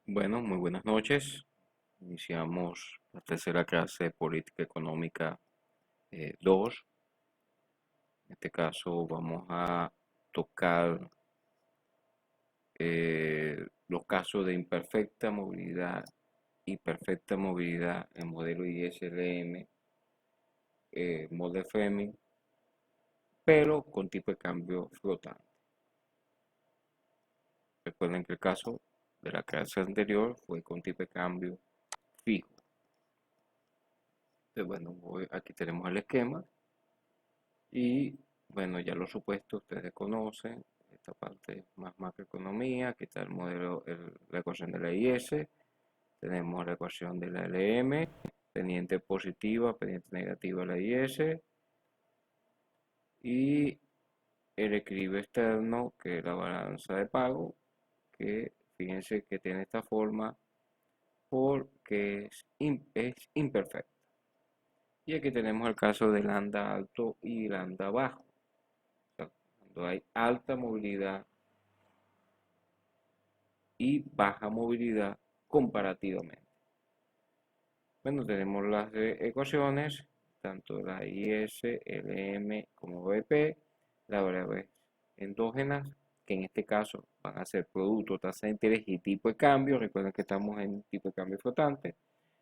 Bueno, muy buenas noches. Iniciamos la tercera clase de Política Económica 2. En este caso vamos a tocar los casos de imperfecta movilidad y perfecta movilidad en modelo ISLM, Model Framing, pero con tipo de cambio flotante. Recuerden que el caso de la clase anterior fue con tipo de cambio fijo. Entonces, bueno, aquí tenemos el esquema. Y bueno, ya los supuestos ustedes conocen, esta parte más macroeconomía, aquí está el modelo, la ecuación de la IS, tenemos la ecuación de la LM, pendiente positiva, pendiente negativa de la IS, y el equilibrio externo, que es la balanza de pago, que fíjense que tiene esta forma porque es imperfecta. Y aquí tenemos el caso de lambda alto y lambda bajo. O sea, cuando hay alta movilidad y baja movilidad comparativamente. Bueno, tenemos las ecuaciones, tanto la IS, LM como BP, las variables endógenas, que en este caso van a ser producto, tasa de interés y tipo de cambio. Recuerden que estamos en tipo de cambio flotante.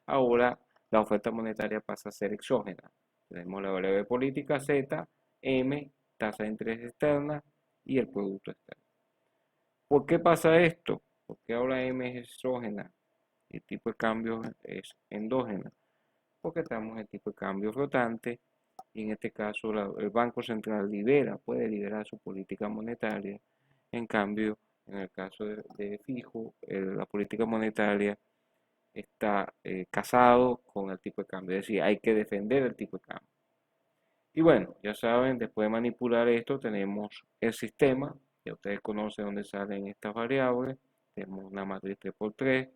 Ahora la oferta monetaria pasa a ser exógena. Tenemos la variable política Z, M, tasa de interés externa y el producto externo. ¿Por qué pasa esto? Porque ahora M es exógena y el tipo de cambio es endógena. Porque estamos en tipo de cambio flotante y en este caso el Banco Central puede liberar su política monetaria. En cambio, en el caso de fijo, la política monetaria está casado con el tipo de cambio. Es decir, hay que defender el tipo de cambio. Y bueno, ya saben, después de manipular esto tenemos el sistema. Ya ustedes conocen dónde salen estas variables. Tenemos una matriz 3x3,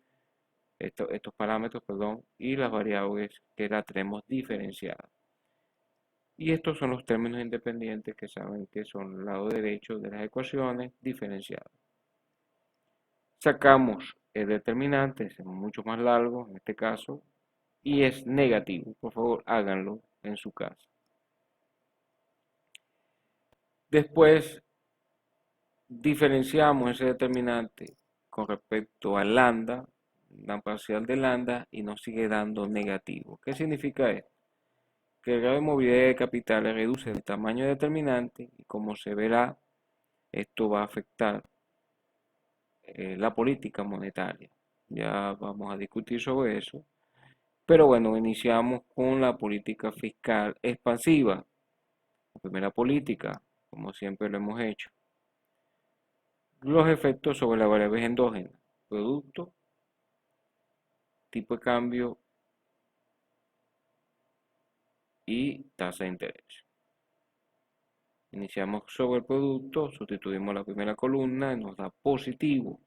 estos parámetros, perdón, y las variables que la tenemos diferenciadas. Y estos son los términos independientes que saben que son el lado derecho de las ecuaciones diferenciadas. Sacamos el determinante, es mucho más largo en este caso, y es negativo. Por favor, háganlo en su casa. Después diferenciamos ese determinante con respecto a lambda, la parcial de lambda, y nos sigue dando negativo. ¿Qué significa esto? Que el grado de movilidad de capitales reduce el tamaño determinante y, como se verá, esto va a afectar la política monetaria. Ya vamos a discutir sobre eso. Pero bueno, iniciamos con la política fiscal expansiva, la primera política, como siempre lo hemos hecho. Los efectos sobre la variable endógena, producto, tipo de cambio y tasa de interés. Iniciamos sobre el producto, sustituimos la primera columna y nos da positivo.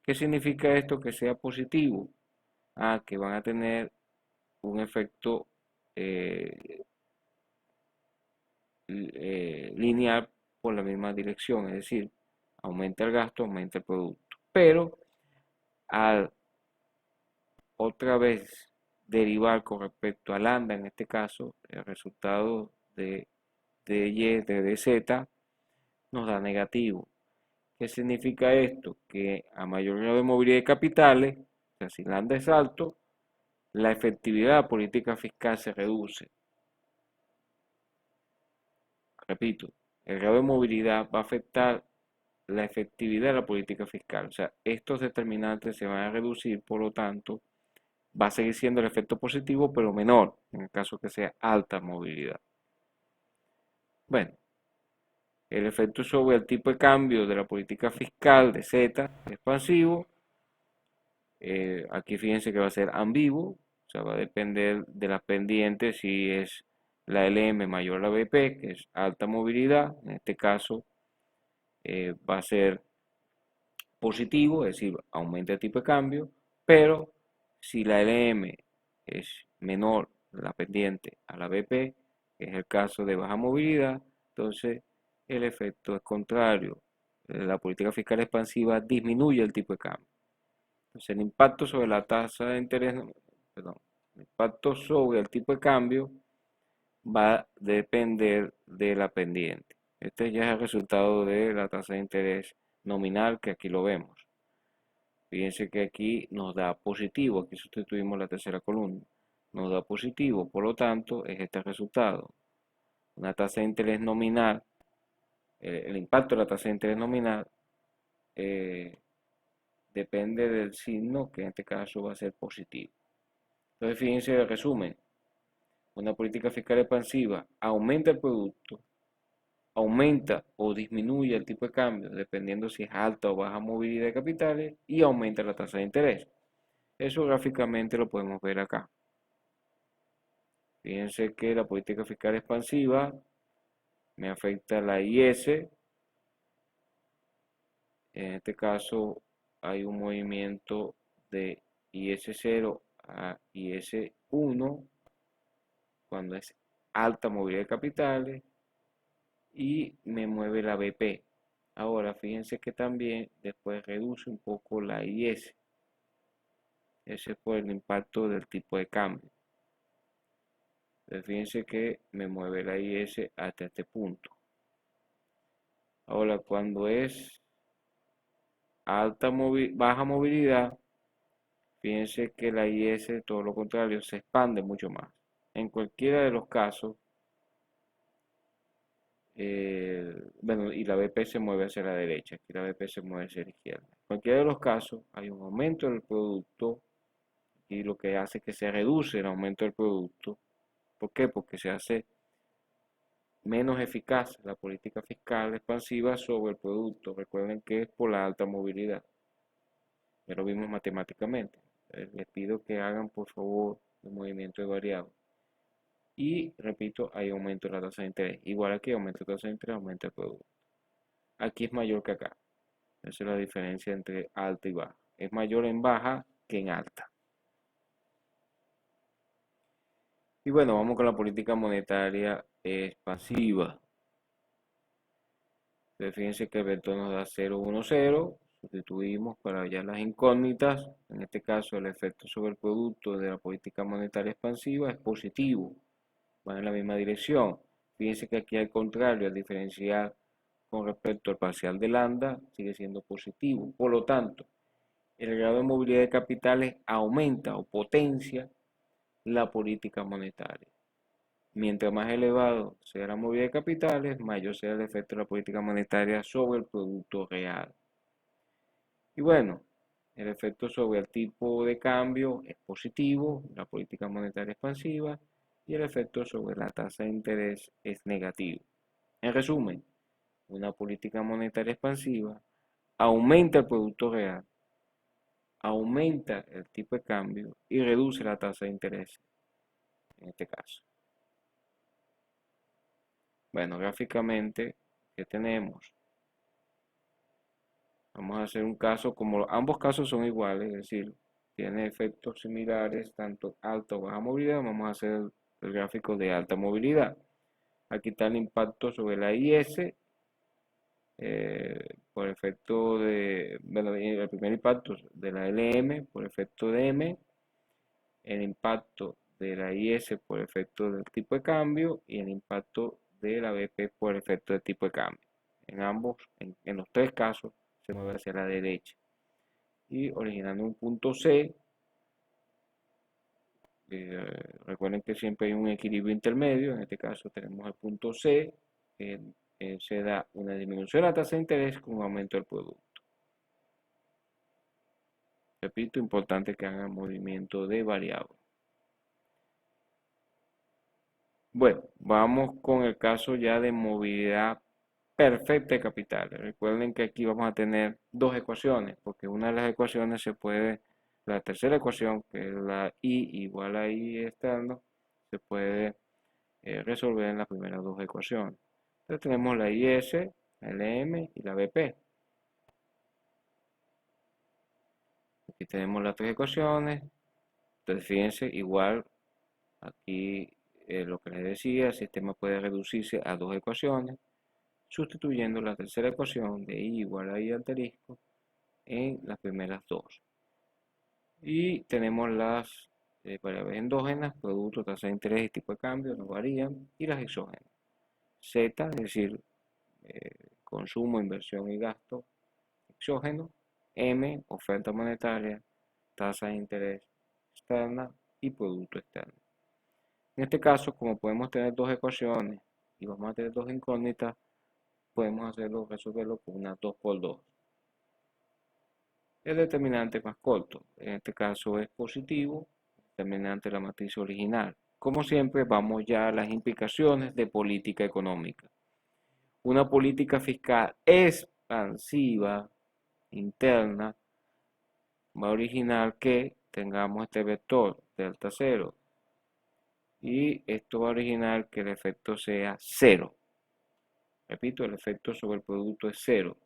¿Qué significa esto que sea positivo? Que van a tener un efecto eh, lineal por la misma dirección, es decir, aumenta el gasto, aumenta el producto. Pero al otra vez derivar con respecto al lambda, en este caso, el resultado de Y, de DZ, nos da negativo. ¿Qué significa esto? Que a mayor grado de movilidad de capitales, o sea, si lambda es alto, la efectividad de la política fiscal se reduce. Repito, el grado de movilidad va a afectar la efectividad de la política fiscal. O sea, estos determinantes se van a reducir, por lo tanto, va a seguir siendo el efecto positivo, pero menor, en el caso que sea alta movilidad. Bueno, el efecto sobre el tipo de cambio de la política fiscal de Z, expansivo, aquí fíjense que va a ser ambiguo, o sea, va a depender de las pendientes si es la LM mayor a la BP, que es alta movilidad, en este caso va a ser positivo, es decir, aumenta el tipo de cambio, pero si la LM es menor la pendiente a la BP, que es el caso de baja movilidad, entonces el efecto es contrario. La política fiscal expansiva disminuye el tipo de cambio. Entonces, el impacto sobre la tasa de interés, perdón, el impacto sobre el tipo de cambio va a depender de la pendiente. Este ya es el resultado de la tasa de interés nominal, que aquí lo vemos. Fíjense que aquí nos da positivo, aquí sustituimos la tercera columna, nos da positivo, por lo tanto es este resultado. Una tasa de interés nominal, el impacto de la tasa de interés nominal depende del signo, que en este caso va a ser positivo. Entonces fíjense el resumen, una política fiscal expansiva aumenta el producto, aumenta o disminuye el tipo de cambio, dependiendo si es alta o baja movilidad de capitales, y aumenta la tasa de interés. Eso gráficamente lo podemos ver acá. Fíjense que la política fiscal expansiva me afecta la IS. En este caso hay un movimiento de IS0 a IS1 cuando es alta movilidad de capitales, y me mueve la BP. Ahora fíjense que también después reduce un poco la IS. Ese es por el impacto del tipo de cambio. Entonces fíjense que me mueve la IS hasta este punto. Ahora cuando es baja movilidad, fíjense que la IS, todo lo contrario, se expande mucho más. En cualquiera de los casos, bueno, y la BP se mueve hacia la derecha, aquí la BP se mueve hacia la izquierda. En cualquiera de los casos, hay un aumento del producto, y lo que hace que se reduce el aumento del producto. ¿Por qué? Porque se hace menos eficaz la política fiscal expansiva sobre el producto. Recuerden que es por la alta movilidad. Ya lo vimos matemáticamente. Les pido que hagan por favor el movimiento de variables. Y repito, hay aumento de la tasa de interés. Igual aquí aumenta la tasa de interés, aumenta el producto. Aquí es mayor que acá. Esa es la diferencia entre alta y baja. Es mayor en baja que en alta. Y bueno, vamos con la política monetaria expansiva. Entonces, fíjense que el vector nos da 0, 1, 0. Sustituimos para hallar las incógnitas. En este caso, el efecto sobre el producto de la política monetaria expansiva es positivo. Van en la misma dirección. Fíjense que aquí al contrario, el diferencial con respecto al parcial de lambda sigue siendo positivo. Por lo tanto, el grado de movilidad de capitales aumenta o potencia la política monetaria. Mientras más elevado sea la movilidad de capitales, mayor sea el efecto de la política monetaria sobre el producto real. Y bueno, el efecto sobre el tipo de cambio es positivo, la política monetaria expansiva, y el efecto sobre la tasa de interés es negativo. En resumen, una política monetaria expansiva aumenta el producto real, aumenta el tipo de cambio y reduce la tasa de interés en este caso. Bueno, gráficamente, ¿qué tenemos? Vamos a hacer un caso, como ambos casos son iguales, es decir, tiene efectos similares, tanto alta o baja movilidad. Vamos a hacer el gráfico de alta movilidad. Aquí está el impacto sobre la IS, por efecto de, bueno, el primer impacto de la LM por efecto de M, el impacto de la IS por efecto del tipo de cambio, y el impacto de la BP por efecto del tipo de cambio. En ambos, en los tres casos, se mueve hacia la derecha. Y originando un punto C, recuerden que siempre hay un equilibrio intermedio. En este caso tenemos el punto C, que se da una disminución de la tasa de interés con un aumento del producto. Repito, importante que hagan movimiento de variable. Bueno, vamos con el caso ya de movilidad perfecta de capitales. Recuerden que aquí vamos a tener dos ecuaciones, porque una de las ecuaciones se puede, la tercera ecuación, que es la I igual a I externo, se puede resolver en las primeras dos ecuaciones. Entonces tenemos la IS, la LM y la BP. Aquí tenemos las tres ecuaciones. Entonces fíjense, igual aquí lo que les decía, el sistema puede reducirse a dos ecuaciones, sustituyendo la tercera ecuación de I igual a I asterisco en las primeras dos. Y tenemos las variables endógenas, producto, tasa de interés y tipo de cambio, no varían, y las exógenas. Z, es decir, consumo, inversión y gasto exógeno. M, oferta monetaria, tasa de interés externa y producto externo. En este caso, como podemos tener dos ecuaciones y vamos a tener dos incógnitas, podemos resolverlo con una 2 por 2. El determinante más corto, en este caso es positivo, determinante de la matriz original. Como siempre, vamos ya a las implicaciones de política económica. Una política fiscal expansiva interna va a originar que tengamos este vector delta 0 y esto va a originar que el efecto sea 0. Repito, el efecto sobre el producto es 0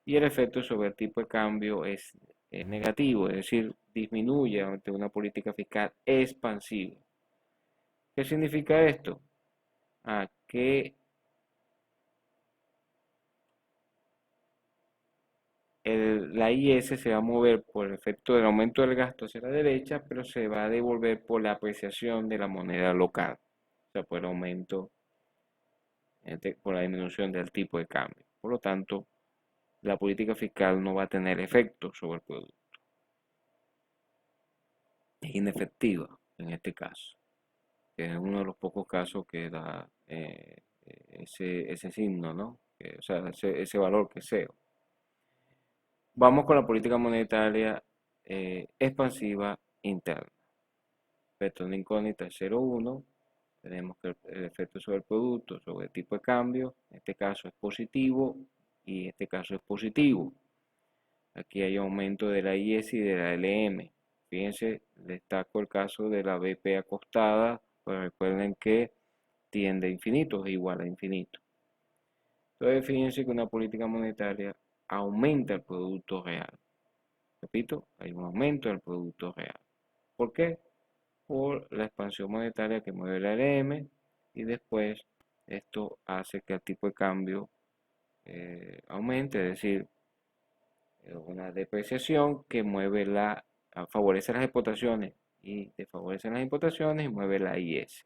y el efecto sobre el tipo de cambio es negativo, es decir, disminuye ante una política fiscal expansiva. ¿Qué significa esto? Que la IS se va a mover por el efecto del aumento del gasto hacia la derecha, pero se va a devolver por la apreciación de la moneda local, o sea, por el aumento, por la disminución del tipo de cambio. Por lo tanto, la política fiscal no va a tener efecto sobre el producto. Es inefectiva en este caso, que es uno de los pocos casos que da ese signo, ¿no? O sea, ese valor que es cero. Vamos con la política monetaria expansiva interna. Vector de incógnita es 0,1. Tenemos que el efecto sobre el producto, sobre el tipo de cambio, en este caso es positivo y en este caso es positivo. Aquí hay aumento de la IS y de la LM. Fíjense, destaco el caso de la BP acostada, pues recuerden que tiende a infinito, es igual a infinito. Entonces, fíjense que una política monetaria aumenta el producto real. Repito, hay un aumento del producto real. ¿Por qué? Por la expansión monetaria que mueve la LM y después esto hace que el tipo de cambio aumente, es decir, una depreciación que favorece las exportaciones y desfavorece las importaciones y mueve la IS.